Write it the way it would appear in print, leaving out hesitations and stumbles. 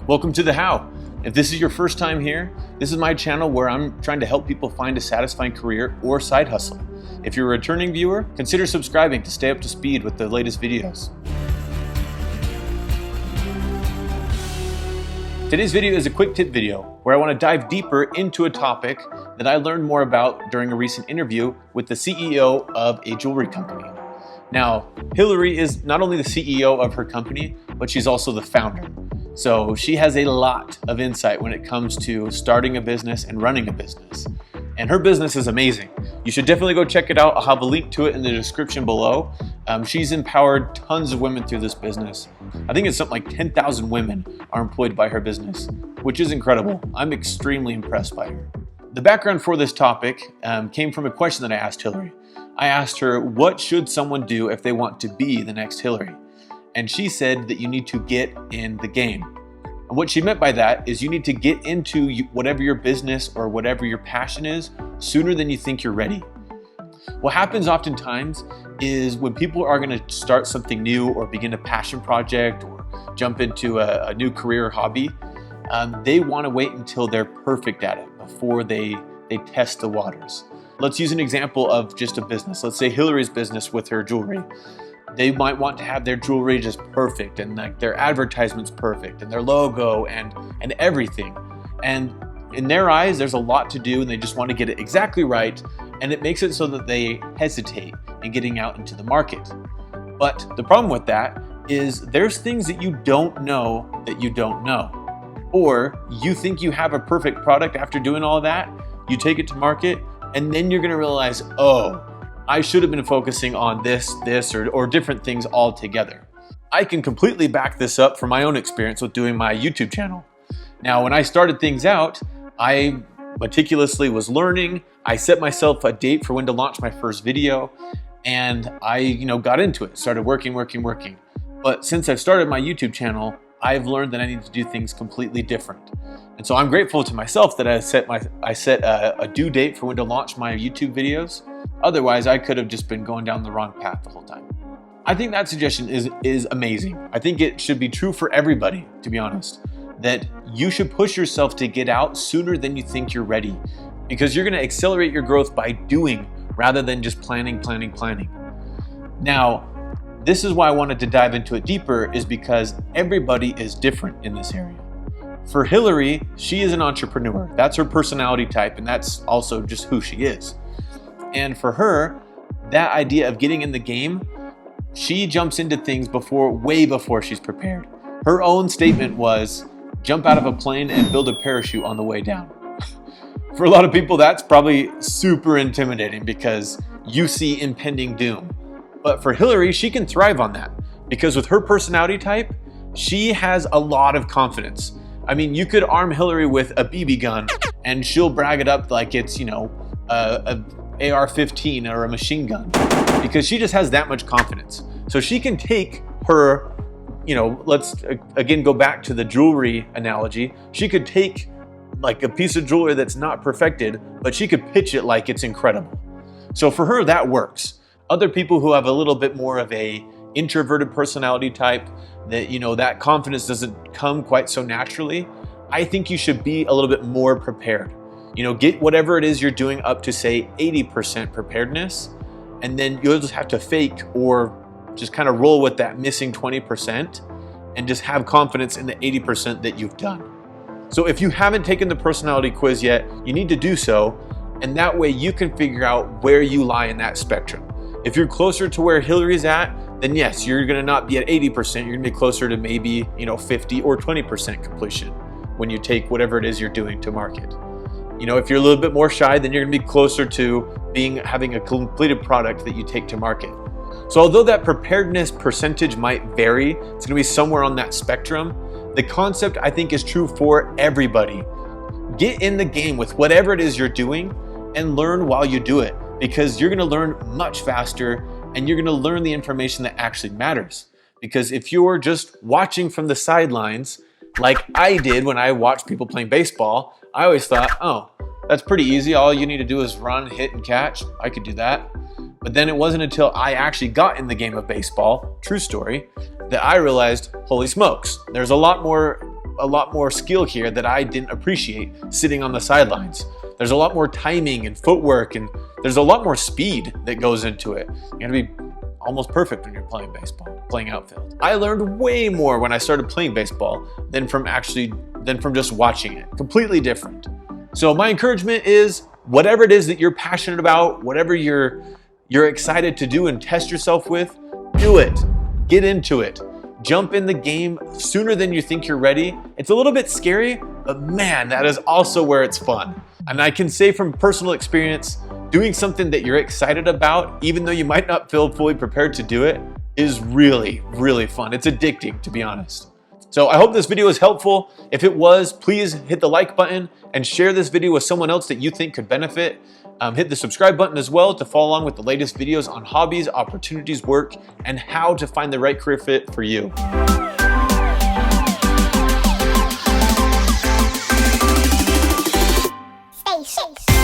Welcome to The How. If this is your first time here, this is my channel where I'm trying to help people find a satisfying career or side hustle. If you're a returning viewer, consider subscribing to stay up to speed with the latest videos. Today's video is a quick tip video where I want to dive deeper into a topic that I learned more about during a recent interview with the CEO of a jewelry company. Now, Hillary is not only the CEO of her company, but she's also the founder. So she has a lot of insight when it comes to starting a business and running a business. And her business is amazing. You should definitely go check it out. I'll have a link to it in the description below. She's empowered tons of women through this business. I think it's something like 10,000 women are employed by her business, which is incredible. I'm extremely impressed by her. The background for this topic came from a question that I asked Hillary. I asked her, what should someone do if they want to be the next Hillary? And she said that you need to get in the game. And what she meant by that is you need to get into whatever your business or whatever your passion is sooner than you think you're ready. What happens oftentimes is when people are going to start something new or begin a passion project or jump into a new career or hobby, they want to wait until they're perfect at it before they test the waters. Let's use an example of just a business. Let's say Hillary's business with her jewelry. They might want to have their jewelry just perfect and like their advertisements perfect and their logo and everything. And in their eyes, there's a lot to do and they just want to get it exactly right. And it makes it so that they hesitate in getting out into the market. But the problem with that is there's things that you don't know that you don't know. Or you think you have a perfect product after doing all of that, you take it to market, and then you're going to realize, oh, I should have been focusing on this, or different things altogether. I can completely back this up from my own experience with doing my YouTube channel. Now, when I started things out, I meticulously was learning. I set myself a date for when to launch my first video, and I, got into it, started working. But since I've started my YouTube channel, I've learned that I need to do things completely different. And so I'm grateful to myself that I set a due date for when to launch my YouTube videos. Otherwise, I could have just been going down the wrong path the whole time. I think that suggestion is amazing. I think it should be true for everybody, to be honest, that you should push yourself to get out sooner than you think you're ready, because you're going to accelerate your growth by doing rather than just planning. Now, this is why I wanted to dive into it deeper, is because everybody is different in this area. For Hillary, she is an entrepreneur. That's her personality type, and that's also just who she is. And for her, that idea of getting in the game, she jumps into things way before she's prepared. Her own statement was, jump out of a plane and build a parachute on the way down. For a lot of people, that's probably super intimidating because you see impending doom. But for Hillary, she can thrive on that because with her personality type, she has a lot of confidence. I mean, you could arm Hillary with a BB gun and she'll brag it up like it's, a AR-15 or a machine gun, because she just has that much confidence. So she can take her, let's again go back to the jewelry analogy. She could take like a piece of jewelry that's not perfected, but she could pitch it like it's incredible. So for her, that works. Other people who have a little bit more of a introverted personality type, that that confidence doesn't come quite so naturally, I think you should be a little bit more prepared. Get whatever it is you're doing up to say 80% preparedness, and then you'll just have to fake or just kind of roll with that missing 20% and just have confidence in the 80% that you've done. So if you haven't taken the personality quiz yet, you need to do so, and that way you can figure out where you lie in that spectrum. If you're closer to where Hillary's at, then yes, you're gonna not be at 80%, you're gonna be closer to maybe 50 or 20% completion when you take whatever it is you're doing to market. If you're a little bit more shy, then you're gonna be closer to having a completed product that you take to market. So although that preparedness percentage might vary, it's gonna be somewhere on that spectrum, the concept I think is true for everybody. Get in the game with whatever it is you're doing and learn while you do it, because you're gonna learn much faster and you're gonna learn the information that actually matters. Because if you're just watching from the sidelines, like I did when I watched people playing baseball, I always thought, oh, that's pretty easy. All you need to do is run, hit, and catch. I could do that. But then it wasn't until I actually got in the game of baseball, true story, that I realized, holy smokes, there's a lot more a lot more skill here that I didn't appreciate sitting on the sidelines. There's a lot more timing and footwork, and there's a lot more speed that goes into it. You gotta be almost perfect when you're playing baseball, playing outfield. I learned way more when I started playing baseball than from just watching it. Completely different. So my encouragement is, whatever it is that you're passionate about, whatever you're excited to do and test yourself with, do it. Get into it. Jump in the game sooner than you think you're ready. It's a little bit scary, but man, that is also where it's fun. And I can say from personal experience, doing something that you're excited about, even though you might not feel fully prepared to do it, is really, really fun. It's addicting, to be honest. So I hope this video was helpful. If it was, please hit the like button and share this video with someone else that you think could benefit. Hit the subscribe button as well to follow along with the latest videos on hobbies, opportunities, work, and how to find the right career fit for you. Stay safe.